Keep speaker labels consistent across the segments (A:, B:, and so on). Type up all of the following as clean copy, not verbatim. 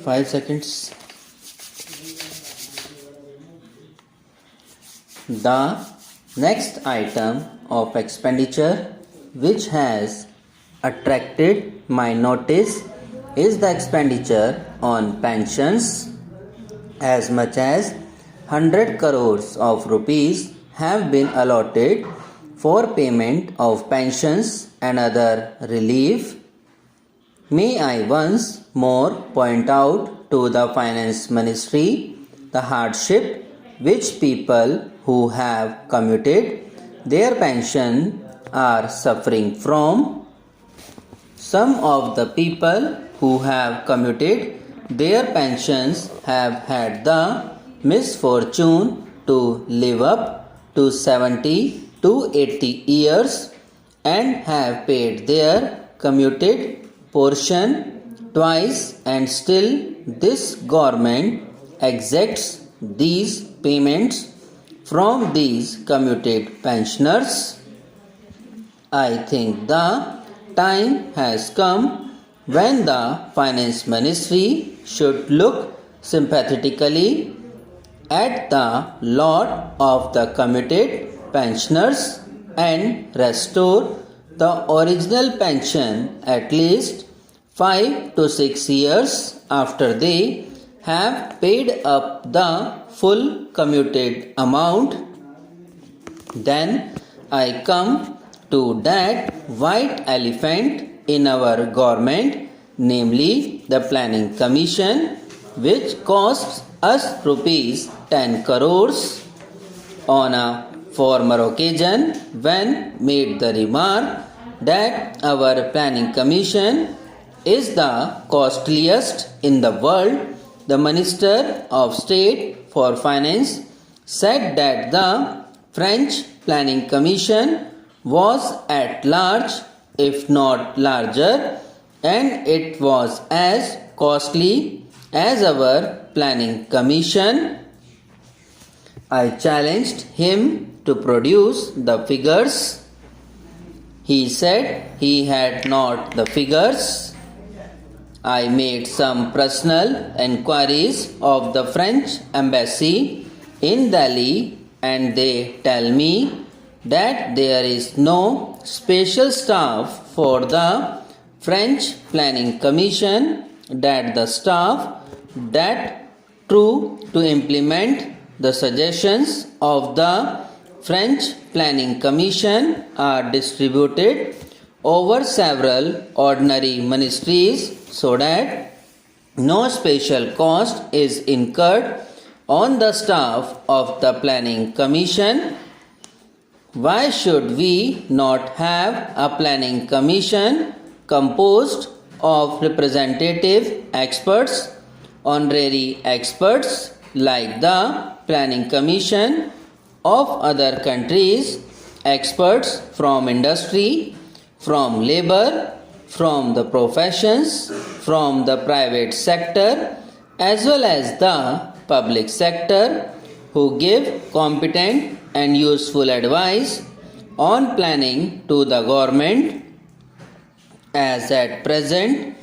A: 5 seconds. The next item of expenditure which has attracted my notice is the expenditure on pensions. As much as 100 crores of rupees have been allotted for payment of pensions and other relief. May I once more point out to the Finance Ministry the hardship which people who have commuted their pension are suffering from. Some of the people who have commuted their pensions have had the misfortune to live up to 70 to 80 years and have paid their commuted portion twice, and still this government exacts these payments from these commuted pensioners. I think the time has come when the Finance Ministry should look sympathetically at the lot of the commuted pensioners and restore the original pension at least 5 to 6 years after they have paid up the full commuted amount. Then I come to that white elephant in our government, namely the Planning Commission, which costs us rupees 10 crores. On a former occasion, when made the remark that our Planning Commission is the costliest in the world, the Minister of State for Finance said that the French Planning Commission was at large, if not larger, and it was as costly as our Planning Commission. I challenged him to produce the figures. He said he had not the figures. I made some personal enquiries of the French embassy in Delhi, and they tell me that there is no special staff for the French Planning Commission, that the staff that true to implement the suggestions of the French Planning Commission are distributed over several ordinary ministries so that no special cost is incurred on the staff of the Planning Commission. Why should we not have a Planning Commission composed of representative experts, honorary experts like the Planning Commission of other countries, experts from industry, from labor, from the professions, from the private sector, as well as the public sector, who give competent and useful advice on planning to the government. As at present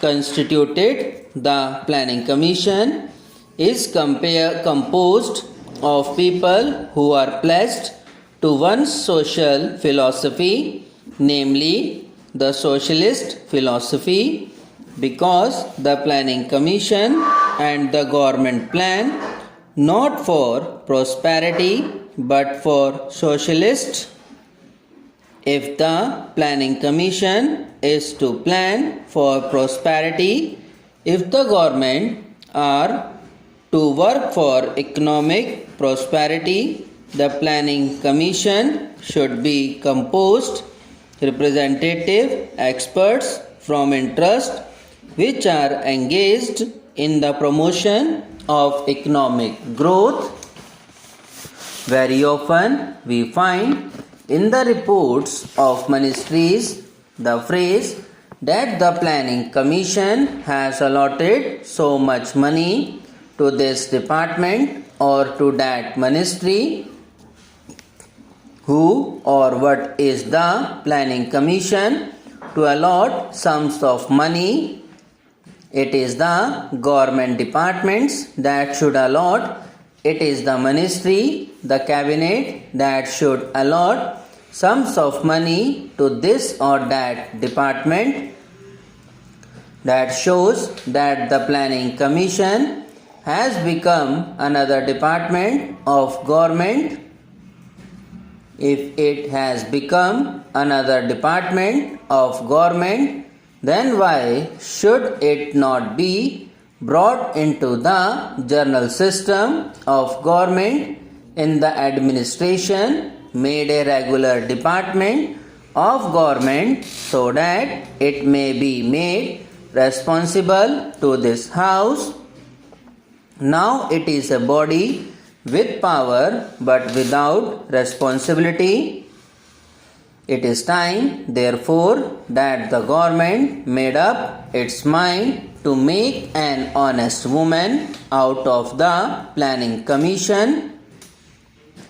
A: constituted, the Planning Commission is composed of people who are pledged to one social philosophy, namely the socialist philosophy, because the Planning Commission and the government plan not for prosperity but for socialist. If the Planning Commission is to plan for prosperity, if the government are to work for economic prosperity, the Planning Commission should be composed representative experts from interest which are engaged in the promotion of economic growth. Very often we find in the reports of ministries the phrase that the Planning Commission has allotted so much money to this department or to that ministry. Who or what is the Planning Commission to allot sums of money It is the government departments that should allot. It is the ministry, the cabinet that should allot sums of money to this or that department. That shows that the planning commission has become another department of government. If it has become another department of government, then why should it not be brought into the journal system of government in the administration, made a regular department of government so that it may be made responsible to this house? Now it is a body with power but without responsibility. It is time, therefore, that the government made up its mind to make an honest woman out of the planning commission.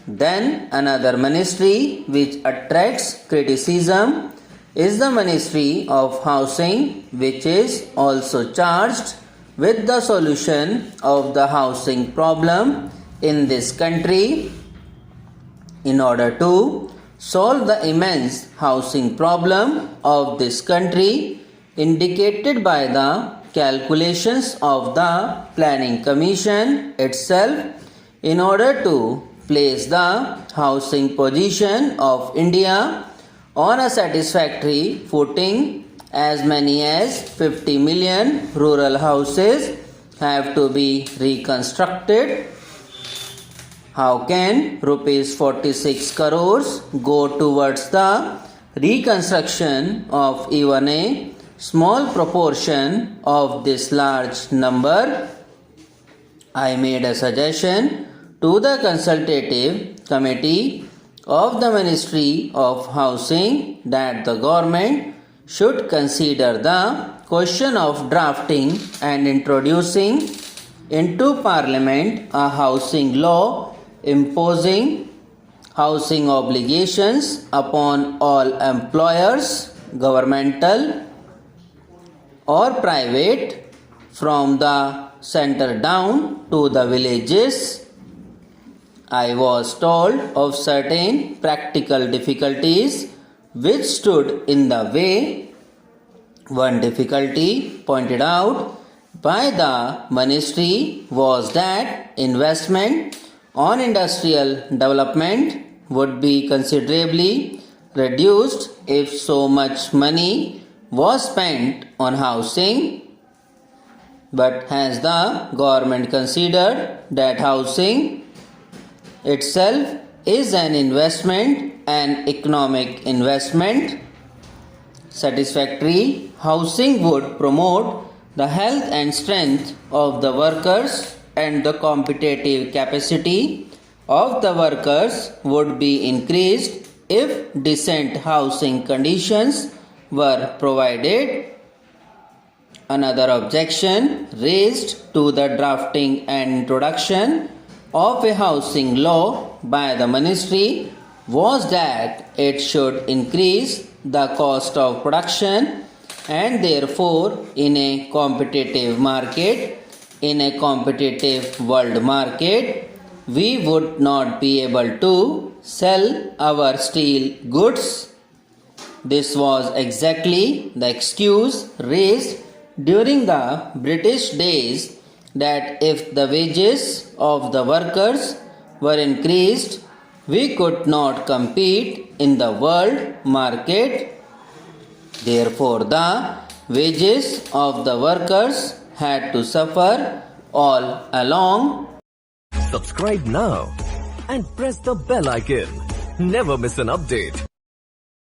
A: Then another ministry which attracts criticism is the Ministry of Housing, which is also charged with the solution of the housing problem in this country. In order to solve the immense housing problem of this country indicated by the calculations of the Planning Commission itself, in order to place the housing position of India on a satisfactory footing, as many as 50 million rural houses have to be reconstructed. How can rupees 46 crores go towards the reconstruction of even a small proportion of this large number? I made a suggestion to the consultative committee of the Ministry of Housing that the government should consider the question of drafting and introducing into Parliament a housing law imposing housing obligations upon all employers, governmental or private, from the center down to the villages. I was told of certain practical difficulties which stood in the way. One difficulty pointed out by the ministry was that investment on industrial development would be considerably reduced if so much money was spent on housing. But has the government considered that housing itself is an investment, an economic investment? Satisfactory housing would promote the health and strength of the workers, and the competitive capacity of the workers would be increased if decent housing conditions were provided. Another objection raised to the drafting and introduction of a housing law by the ministry was that it should increase the cost of production, and therefore in a competitive market, in a competitive world market, we would not be able to sell our steel goods. This was exactly the excuse raised during the British days that if the wages of the workers were increased, we could not compete in the world market. Therefore, the wages of the workers had to suffer all along.
B: Subscribe now and press the bell icon. Never miss an update.